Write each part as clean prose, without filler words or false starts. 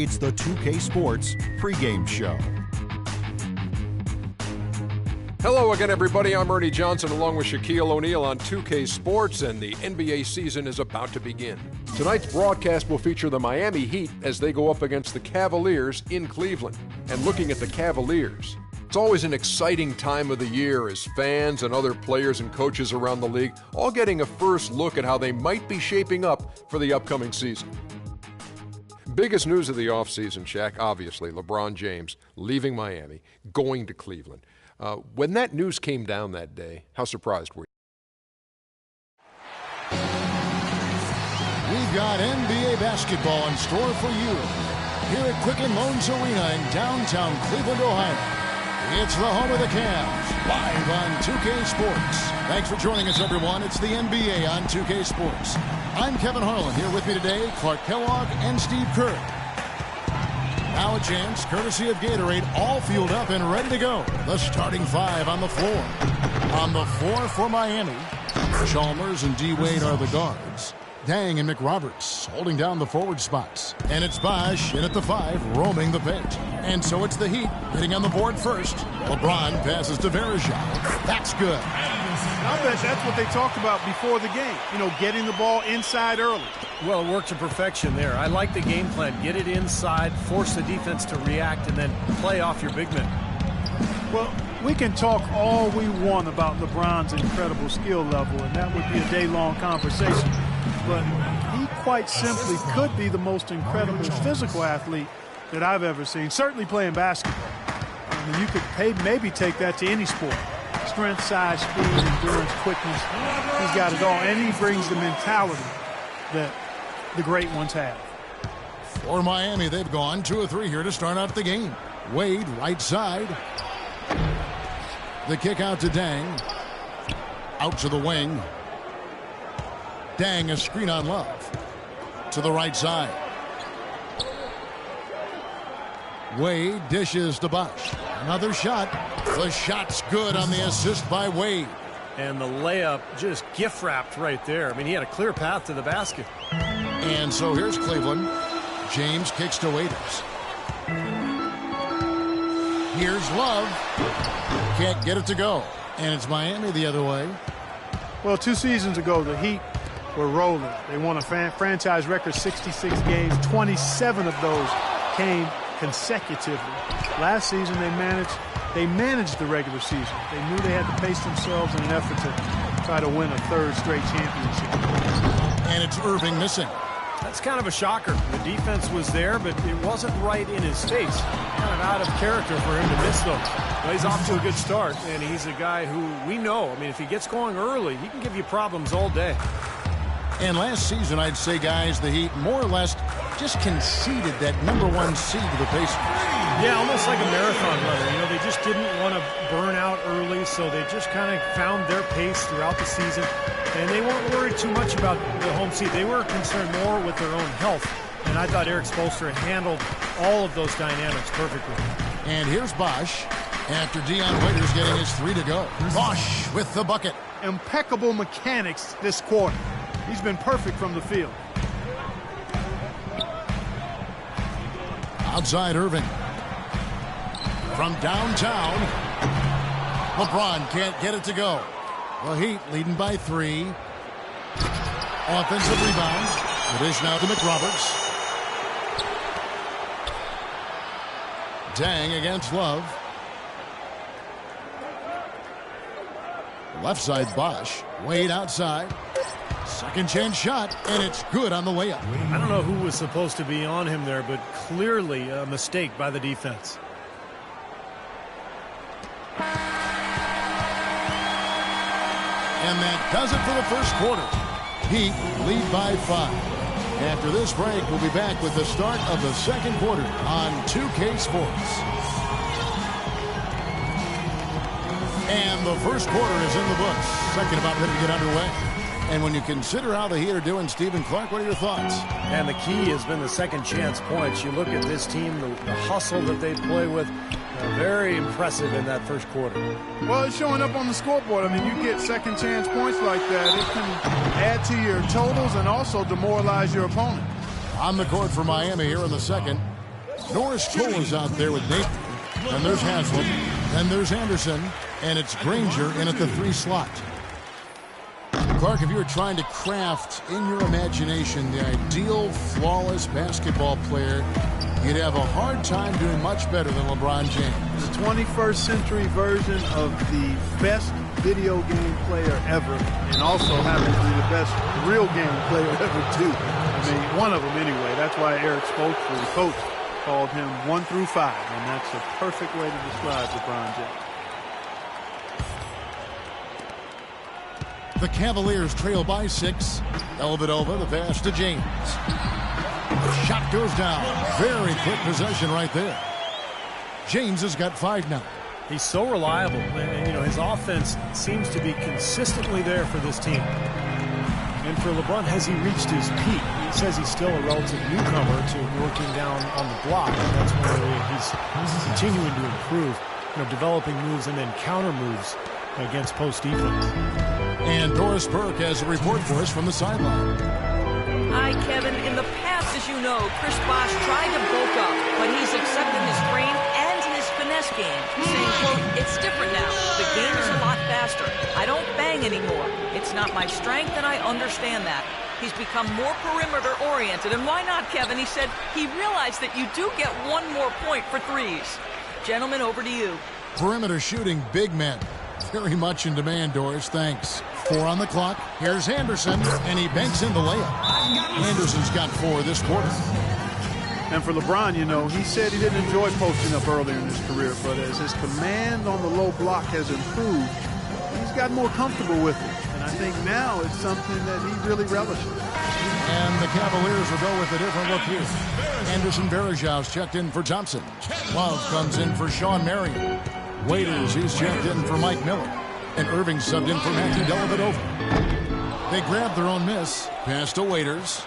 It's the 2K Sports pregame show. Hello again, everybody. I'm Ernie Johnson along with Shaquille O'Neal on 2K Sports, and the NBA season is about to begin. Tonight's broadcast will feature the Miami Heat as they go up against the Cavaliers in Cleveland. And looking at the Cavaliers, it's always an exciting time of the year as fans and other players and coaches around the league all getting a first look at how they might be shaping up for the upcoming season. Biggest news of the offseason, Shaq, obviously, LeBron James leaving Miami, going to Cleveland. When that news came down that day, how surprised were you? We've got NBA basketball in store for you here at Quicken Loans Arena in downtown Cleveland, Ohio. It's the home of the Cavs, live on 2K Sports. Thanks for joining us, everyone. It's the NBA on 2K Sports. I'm Kevin Harlan. Here with me today, Clark Kellogg and Steve Kerr. Now a chance, courtesy of Gatorade, all fueled up and ready to go. The starting five on the floor. On the floor for Miami, Chalmers and D. Wade are the guards. Dang and McRoberts holding down the forward spots. And it's Bosh in at the 5, roaming the bench. And so it's the Heat getting on the board first. LeBron passes to Verejao. That's good. I bet that's what they talked about before the game. You know, getting the ball inside early. Well, it worked to perfection there. I like the game plan. Get it inside, force the defense to react, and then play off your big men. Well, we can talk all we want about LeBron's incredible skill level, and that would be a day-long conversation. But he quite simply could be the most incredible physical athlete that I've ever seen, certainly playing basketball. I mean, you could maybe take that to any sport. Strength, size, speed, endurance, quickness. He's got it all, and he brings the mentality that the great ones have. For Miami, they've gone 2 of 3 here to start out the game. Wade, right side. The kick out to Dang. Out to the wing. Dang, a screen on Love. To the right side. Wade dishes to Bosh. Another shot. The shot's good on the assist by Wade. And the layup just gift-wrapped right there. I mean, he had a clear path to the basket. And so here's Cleveland. James kicks to Waiters. Here's Love. Can't get it to go. And it's Miami the other way. Well, 2 seasons ago, the Heat were rolling. They won a franchise record 66 games. 27 of those came consecutively. Last season, they managed the regular season. They knew they had to pace themselves in an effort to try to win a 3rd straight championship. And it's Irving missing. That's kind of a shocker. The defense was there, but it wasn't right in his face. Kind of out of character for him to miss those. Well, he's off to a good start, and he's a guy who we know. I mean, if he gets going early, he can give you problems all day. And last season, I'd say, guys, the Heat more or less just conceded that #1 seed to the Pacers. Yeah, almost like a marathon runner. You know, they just didn't want to burn out early, so they just kind of found their pace throughout the season. And they weren't worried too much about the home seed. They were concerned more with their own health. And I thought Eric Spoelstra handled all of those dynamics perfectly. And here's Bosh after Dion Waiters getting his 3 to go. Bosh with the bucket. Impeccable mechanics this quarter. He's been perfect from the field. Outside Irving. From downtown. LeBron can't get it to go. The Heat leading by 3. Offensive rebound. The dish now to McRoberts. Dang against Love. Left side Bosh. Wade outside. Second chance shot, and it's good on the layup. I don't know who was supposed to be on him there, but clearly a mistake by the defense. And that does it for the first quarter. Heat lead by 5. After this break, we'll be back with the start of the second quarter on 2K Sports. And the first quarter is in the books. Second about ready to get underway. And when you consider how the Heat are doing, Stephen Clark, what are your thoughts? And the key has been the second chance points. You look at this team, the hustle that they play with, very impressive in that first quarter. Well, it's showing up on the scoreboard. I mean, you get second chance points like that, it can add to your totals and also demoralize your opponent. On the court for Miami here in the second. Norris Cole is out there with Nate. And there's Haslam. And there's Anderson. And it's Granger in at the 3 slot. Clark, if you were trying to craft in your imagination the ideal flawless basketball player, you'd have a hard time doing much better than LeBron James. The 21st century version of the best video game player ever, and also happens to be the best real game player ever too. I mean, one of them anyway. That's why Eric Spoelstra, the coach, called him 1 through 5, and that's a perfect way to describe LeBron James. The Cavaliers trail by 6. Dellavedova, the pass to James. The shot goes down. Very quick possession right there. James has got 5 now. He's so reliable. And, you know, his offense seems to be consistently there for this team. And for LeBron, has he reached his peak? He says he's still a relative newcomer to working down on the block. And that's one way he's continuing to improve, you know, developing moves and then counter moves against post defense. And Doris Burke has a report for us from the sideline. Hi, Kevin. In the past, as you know, Chris Bosh tried to bulk up, but he's accepted his frame and his finesse game, saying, quote, "It's different now. The game is a lot faster. I don't bang anymore. It's not my strength, and I understand that." He's become more perimeter-oriented. And why not, Kevin? He said he realized that you do get 1 more point for threes. Gentlemen, over to you. Perimeter shooting, big men. Very much in demand, Doris. Thanks. 4 on the clock. Here's Anderson, and he banks in the layup. Anderson's got 4 this quarter. And for LeBron, you know, he said he didn't enjoy posting up earlier in his career, but as his command on the low block has improved, he's gotten more comfortable with it. And I think now it's something that he really relishes. And the Cavaliers will go with a different look here. Anderson Varejau's checked in for Thompson. Love comes in for Sean Marion. Waiters, he's checked in for Mike Miller. And Irving subbed in for Matthew Dellavedova. They grabbed their own miss. Pass to Waiters.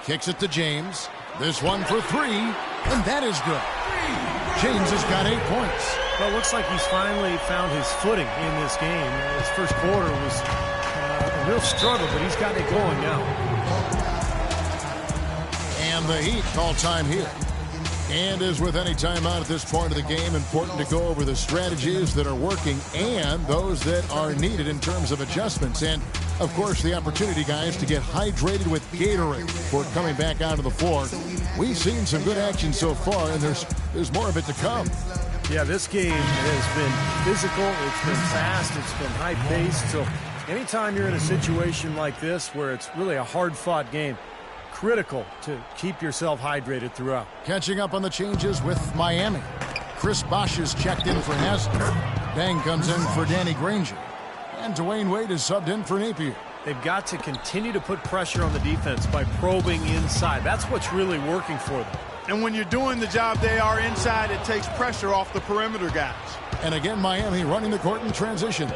Kicks it to James. This one for 3. And that is good. James has got 8 points. Well, it looks like he's finally found his footing in this game. His first quarter was a real struggle, but he's got it going now. And the Heat call time here. And as with any timeout at this point of the game, important to go over the strategies that are working and those that are needed in terms of adjustments. And, of course, the opportunity, guys, to get hydrated with Gatorade before coming back onto the floor. We've seen some good action so far, and there's more of it to come. Yeah, this game has been physical. It's been fast. It's been high-paced. So anytime you're in a situation like this where it's really a hard-fought game, critical to keep yourself hydrated throughout. Catching up on the changes with Miami. Chris Bosh is checked in for Haslam. Bang comes in for Danny Granger. And Dwayne Wade is subbed in for Napier. They've got to continue to put pressure on the defense by probing inside. That's what's really working for them. And when you're doing the job they are inside, it takes pressure off the perimeter guys. And again, Miami running the court in transition.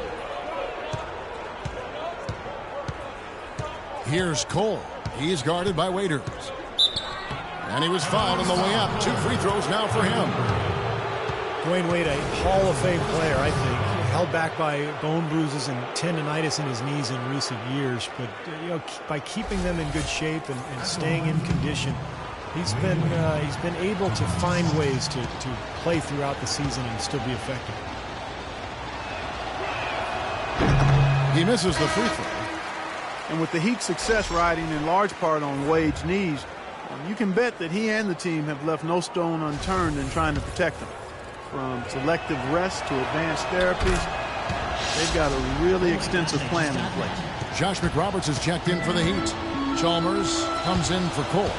Here's Cole. He's guarded by Waiters. And he was fouled on the way up. 2 free throws now for him. Dwayne Wade, a Hall of Fame player, I think. Held back by bone bruises and tendonitis in his knees in recent years. But, you know, by keeping them in good shape and staying in condition, he's been able to find ways to play throughout the season and still be effective. He misses the free throw. And with the Heat's success riding in large part on Wade's knees, you can bet that he and the team have left no stone unturned in trying to protect him. From selective rest to advanced therapies, they've got a really extensive plan in place. Josh McRoberts is checked in for the Heat. Chalmers comes in for Cole.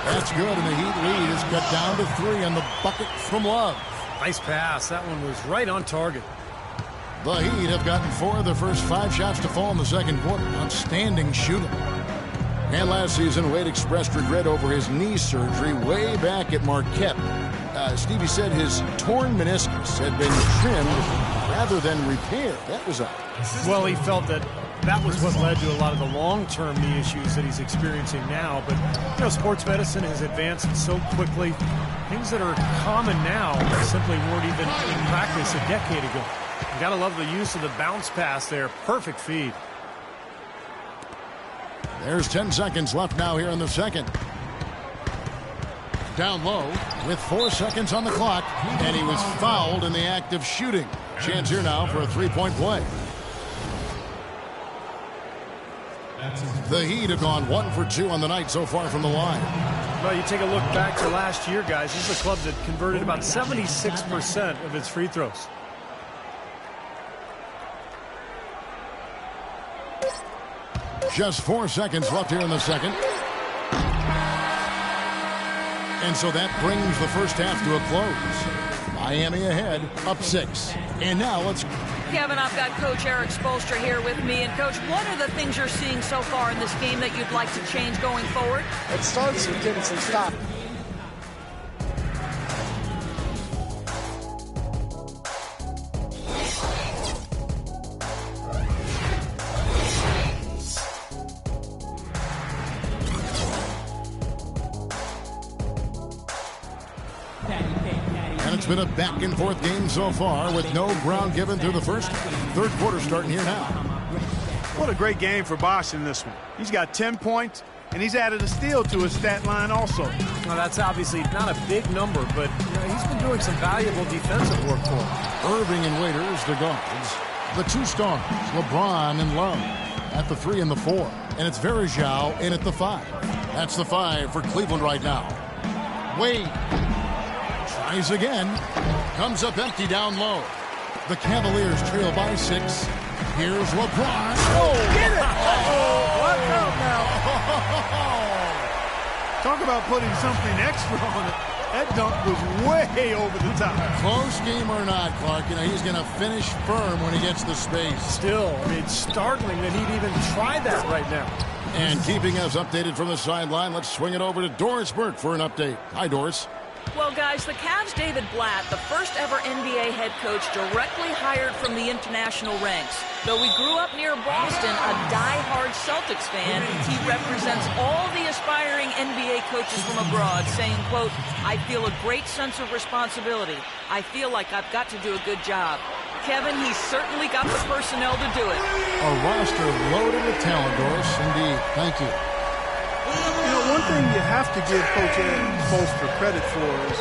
That's good, and the Heat lead is cut down to 3 on the bucket from Love. Nice pass. That one was right on target. The Heat have gotten 4 of the first 5 shots to fall in the second quarter. Outstanding shooting. And last season, Wade expressed regret over his knee surgery way back at Marquette. Stevie said his torn meniscus had been trimmed rather than repaired. That was all. Well, he felt that was what led to a lot of the long-term knee issues that he's experiencing now. But, you know, sports medicine has advanced so quickly. Things that are common now simply weren't even in practice a decade ago. You gotta love the use of the bounce pass there. Perfect feed. There's 10 seconds left now here in the second. Down low with 4 seconds on the clock, and he was fouled in the act of shooting. Chance here now for a three-point play. The Heat have gone 1 for 2 on the night so far from the line. Well, you take a look back to last year, guys. This is a club that converted about 76% of its free throws. Just 4 seconds left here in the second. And so that brings the first half to a close. Miami ahead, up 6. And now let's... Kevin, I've got Coach Eric Spoelstra here with me. And, Coach, what are the things you're seeing so far in this game that you'd like to change going forward? It starts with getting some stop. It's been a back-and-forth game so far with no ground given through the first. Third quarter starting here now. What a great game for Bosch in this one. He's got 10 points, and he's added a steal to his stat line also. Well, that's obviously not a big number, but he's been doing some valuable defensive work for him. Irving and Waiters, the guards. The two stars, LeBron and Love, at the 3 and the 4. And it's Verjao in at the 5. That's the 5 for Cleveland right now. Wade. Tries again. Comes up empty down low. The Cavaliers trail by 6. Here's LeBron. Oh, get it! Uh-oh, watch out now. Talk about putting something extra on it. That dunk was way over the top. Close game or not, Clark, he's going to finish firm when he gets the space. Still, it's startling that he'd even try that right now. And keeping us updated from the sideline, let's swing it over to Doris Burke for an update. Hi, Doris. Well, guys, the Cavs' David Blatt, the first ever NBA head coach directly hired from the international ranks. Though he grew up near Boston, a die-hard Celtics fan, he represents all the aspiring NBA coaches from abroad, saying, quote, "I feel a great sense of responsibility. I feel like I've got to do a good job." Kevin, he's certainly got the personnel to do it. A roster loaded with talent, Doris. Indeed. Thank you. You know, one thing you have to give Coach Eric Spoelstra credit for is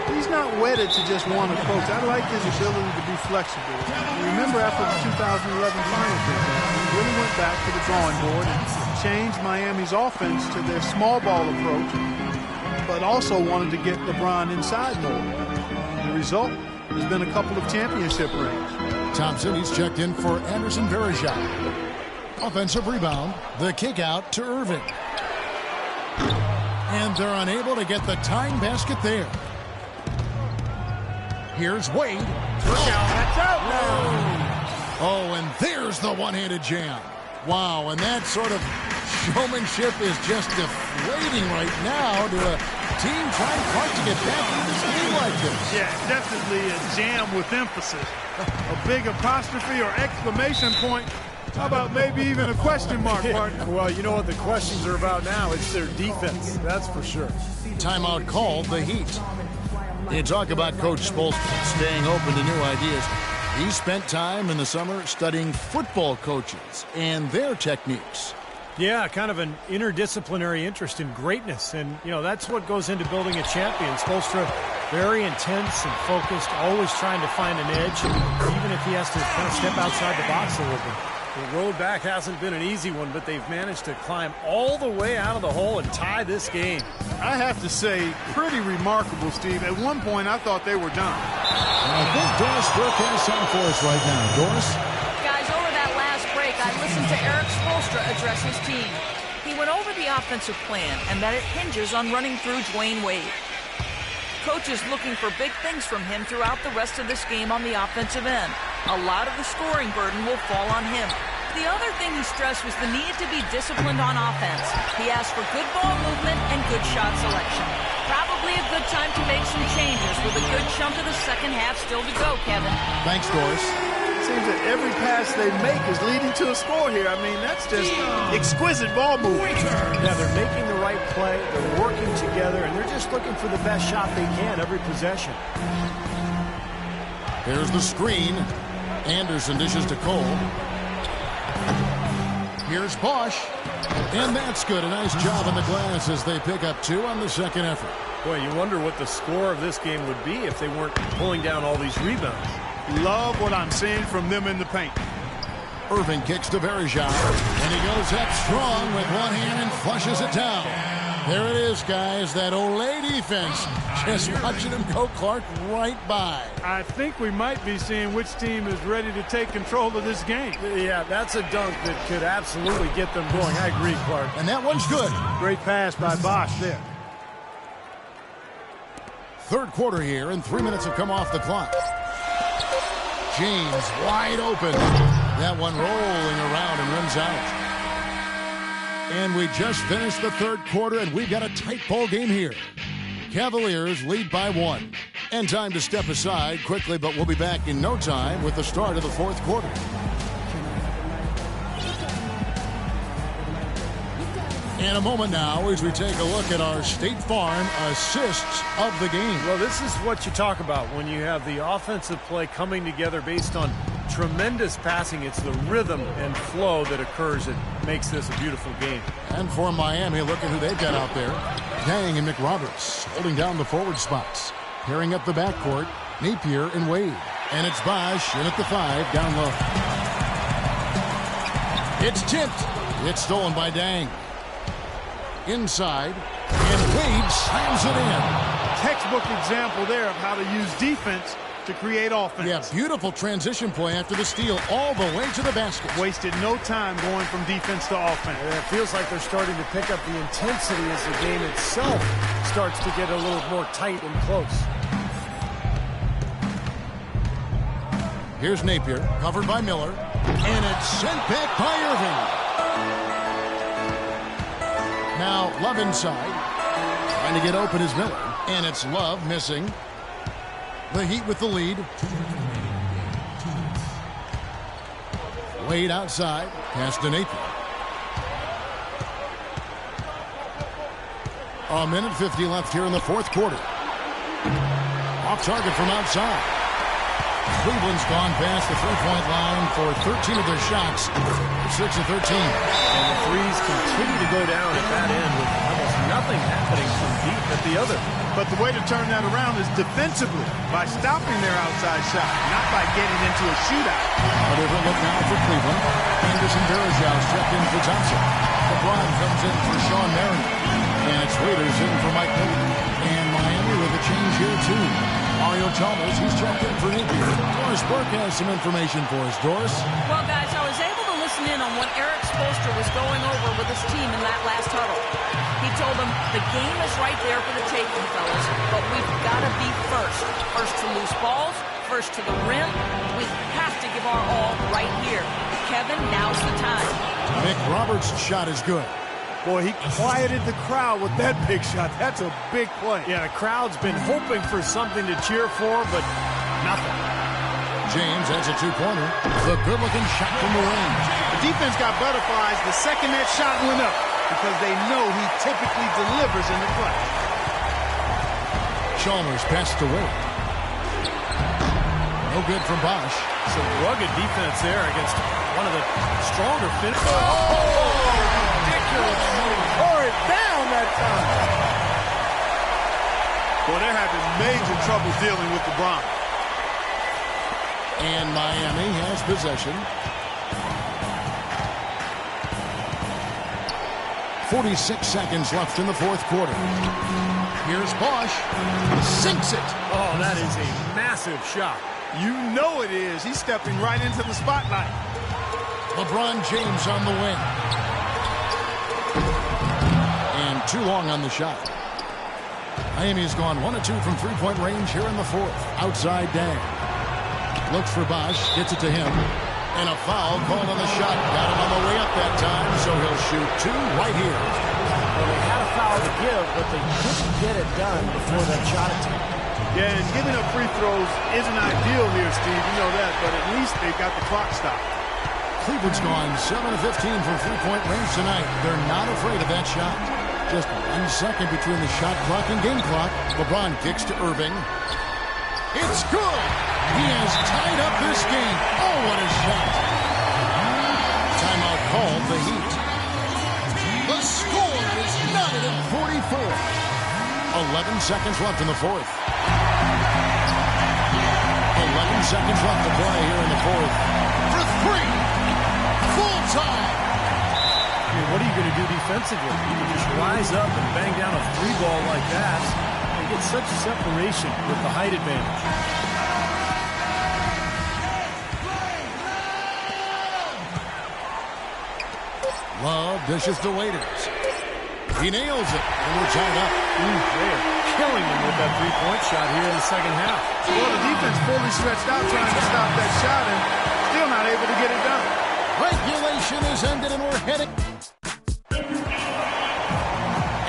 he's not wedded to just one approach. I like his ability to be flexible. Remember after the 2011 finals, he really went back to the drawing board and changed Miami's offense to their small ball approach, but also wanted to get LeBron inside more. The result has been a couple of championship rings. Thompson, he's checked in for Anderson Verjao. Offensive rebound. The kick out to Irving. And they're unable to get the tying basket there. Here's Wade. Look out, that's out now. Oh, and there's the one-handed jam. Wow, and that sort of showmanship is just deflating right now to a team trying hard to get back into this game like this. Yeah, definitely a jam with emphasis. A big apostrophe or exclamation point. How about maybe even a question mark, partner? Well, you know what the questions are about now? It's their defense, that's for sure. Timeout called, the Heat. You talk about Coach Spoelstra staying open to new ideas. He spent time in the summer studying football coaches and their techniques. Yeah, kind of an interdisciplinary interest in greatness. And, that's what goes into building a champion. Spoelstra, very intense and focused, always trying to find an edge, even if he has to kind of step outside the box a little bit. The road back hasn't been an easy one, but they've managed to climb all the way out of the hole and tie this game. I have to say, pretty remarkable, Steve. At one point, I thought they were done. I think Doris Burke has something for us right now. Doris? Guys, over that last break, I listened to Eric Spoelstra address his team. He went over the offensive plan and that it hinges on running through Dwayne Wade. Coach is looking for big things from him throughout the rest of this game on the offensive end. A lot of the scoring burden will fall on him. The other thing he stressed was the need to be disciplined on offense. He asked for good ball movement and good shot selection. Probably a good time to make some changes with a good chunk of the second half still to go, Kevin. Thanks, Doris. It seems that every pass they make is leading to a score here. I mean, that's just exquisite ball movement. Yeah, they're making the right play, they're working together, and they're just looking for the best shot they can every possession. Here's the screen. Anderson dishes to Cole. Here's Bosch. And that's good. A nice job on the glass as they pick up 2 on the second effort. Boy, you wonder what the score of this game would be if they weren't pulling down all these rebounds. Love what I'm seeing from them in the paint. Irving kicks to Verjao, and he goes up strong with one hand and flushes it down. There it is, guys, that Olay defense. Just watching him go, Clark, right by. I think we might be seeing which team is ready to take control of this game. Yeah, that's a dunk that could absolutely get them going. I agree, Clark. And that one's good. Great pass by Bosch there. Third quarter here, and 3 minutes have come off the clock. James wide open. That one rolling around and runs out. And we just finished the third quarter, and we've got a tight ball game here. Cavaliers lead by 1. And time to step aside quickly, but we'll be back in no time with the start of the fourth quarter. In a moment now as we take a look at our State Farm assists of the game. Well, this is what you talk about when you have the offensive play coming together based on tremendous passing. It's the rhythm and flow that occurs that makes this a beautiful game. And for Miami, look at who they've got out there. Dang and McRoberts holding down the forward spots. Pairing up the backcourt, Napier and Wade. And it's Bosch in at the 5, down low. It's tipped. It's stolen by Dang. Inside, and Wade slams it in. Textbook example there of how to use defense to create offense. Yeah, beautiful transition play after the steal all the way to the basket. Wasted no time going from defense to offense. And it feels like they're starting to pick up the intensity as the game itself starts to get a little more tight and close. Here's Napier, covered by Miller, and it's sent back by Irving. Now Love inside, trying to get open is Miller, and it's Love missing. The Heat with the lead. Wade outside, pass to Napier. A minute 50 left here in the fourth quarter. Off target from outside. Cleveland's gone past the three-point line for 13 of their shots. 6 of 13. And the threes continue to go down at that end with almost nothing happening from deep at the other. But the way to turn that around is defensively, by stopping their outside shot, not by getting into a shootout. A different look now for Cleveland. Anderson Verjao checked in for Johnson. LeBron comes in for Sean Marion. And it's Waiters in for Mike Miller. And Miami with a change here, too. Mario Chalmers, he's checked in for Napier. Doris Burke has some information for us. Doris? Well, guys, I was able to listen in on what Eric Spoelstra was going over with his team in that last huddle. He told them the game is right there for the taking, fellas, but we've got to be first. First to loose balls, first to the rim. We have to give our all right here. Kevin, now's the time. McRoberts' shot is good. Boy, he quieted the crowd with that big shot. That's a big play. Yeah, the crowd's been hoping for something to cheer for, but nothing. James has a two-pointer. The good-looking shot from the range. The defense got butterflies the second that shot went up because they know he typically delivers in the clutch. Chalmers passed away. No good from Bosch. Some rugged defense there against one of the stronger finishers. Tore it down that time. Well, they're having major trouble dealing with LeBron. And Miami has possession. 46 seconds left in the fourth quarter. Here's Bosch. Sinks it. Oh, that is a massive shot. You know it is. He's stepping right into the spotlight. LeBron James on the wing. And too long on the shot. Miami's gone 1 of 2 from three-point range here in the fourth. Outside Dang. Looks for Bosch. Gets it to him. And a foul called on the shot. Got him on the way up that time, so he'll shoot 2 right here. Well, they had a foul to give, but they couldn't get it done before that shot attempt. Yeah, and giving up free throws isn't ideal here, Steve. You know that, but at least they got the clock stopped. Cleveland's gone 7 of 15 from three-point range tonight. They're not afraid of that shot. Just 1 second between the shot clock and game clock. LeBron kicks to Irving. It's good! He has tied up this game. Oh, what a shot! Timeout called the Heat. The score is knotted at 44. 11 seconds left in the fourth. 11 seconds left to play here in the fourth. For three. Full time. I mean, what are you going to do defensively? You can just rise up and bang down a three ball like that and get such separation with the height advantage. Love dishes to Waiters. He nails it, and we're tied up. They're killing him with that three-point shot here in the second half. Well, the defense fully stretched out trying to stop that shot and still not able to get it done. Regulation is ended, and we're heading.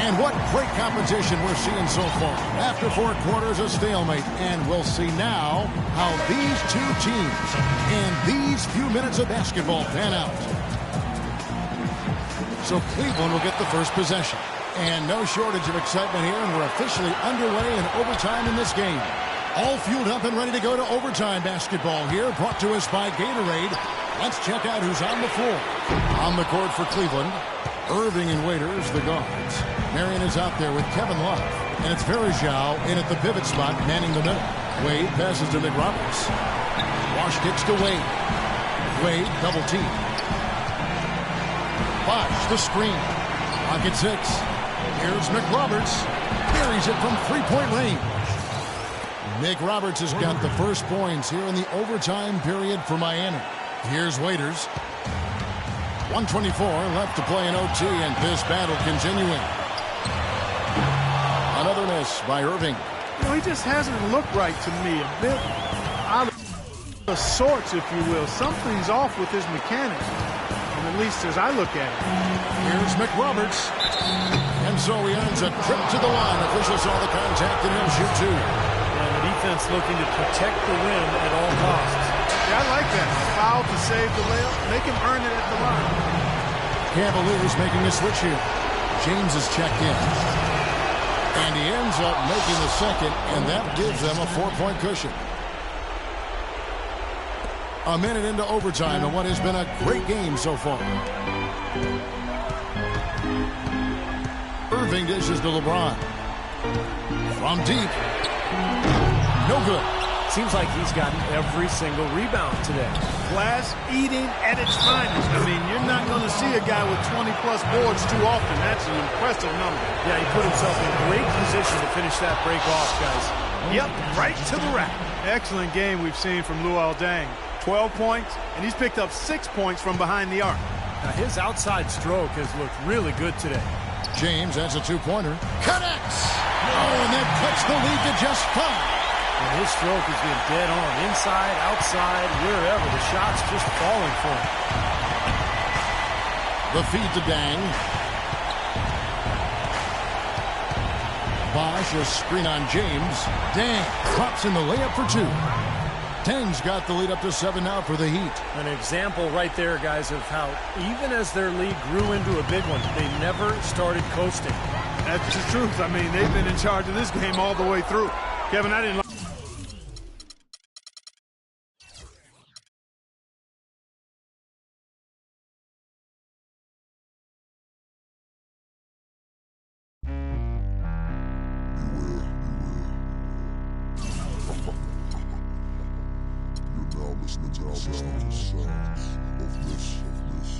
And what great competition we're seeing so far. After 4 quarters, a stalemate. And we'll see now how these two teams and these few minutes of basketball pan out. So Cleveland will get the first possession. And no shortage of excitement here, and we're officially underway in overtime in this game. All fueled up and ready to go to overtime basketball here, brought to us by Gatorade. Let's check out who's on the floor. On the court for Cleveland, Irving and Waiters, the guards. Marion is out there with Kevin Love. And it's Verjao in at the pivot spot, manning the middle. Wade passes to McRoberts. Wash kicks to Wade. Wade double team. Bosh the screen. Pocket 6. Here's McRoberts. Carries it from three-point range. McRoberts has got the first points here in the overtime period for Miami. Here's Waiters. 1:24 left to play in OT, and this battle continuing. Another miss by Irving. You know, he just hasn't looked right to me. A bit out of sorts, if you will. Something's off with his mechanics, and at least as I look at it. Here's McRoberts. And so he earns a trip to the line. Official saw the contact, and he'll shoot two. And the defense looking to protect the win at all costs. Yeah, I like that. Foul to save the layup. Make him earn it at the line. Cavaliers making a switch here. James is checked in. And he ends up making the second, and that gives them a 4-point cushion. A minute into overtime in what has been a great game so far. Irving dishes to LeBron. From deep. No good. Seems like he's gotten every single rebound today. Glass eating at its finest. I mean, you're not going to see a guy with 20-plus boards too often. That's an impressive number. Yeah, he put himself in great position to finish that break off, guys. Yep, right to the rack. Excellent game we've seen from Luol Deng. 12 points, and he's picked up 6 points from behind the arc. Now, his outside stroke has looked really good today. James has a two-pointer. Connects! Oh, and that cuts the lead to just 5. And his stroke has been dead on. Inside, outside, wherever. The shot's just falling for him. The feed to Dang. Bosh, a screen on James. Dang drops in the layup for 2. Dang's got the lead up to 7 now for the Heat. An example right there, guys, of how even as their lead grew into a big one, they never started coasting. That's the truth. I mean, they've been in charge of this game all the way through. Kevin, I didn't like listening to the sounds of this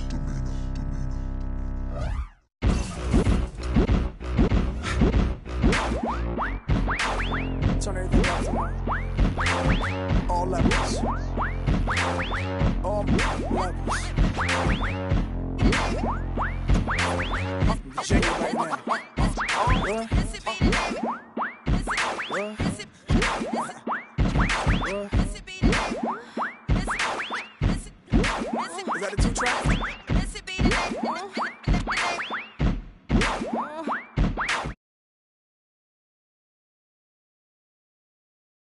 demeanor. Turn everything up. All levels. All levels. Shake it right now. What?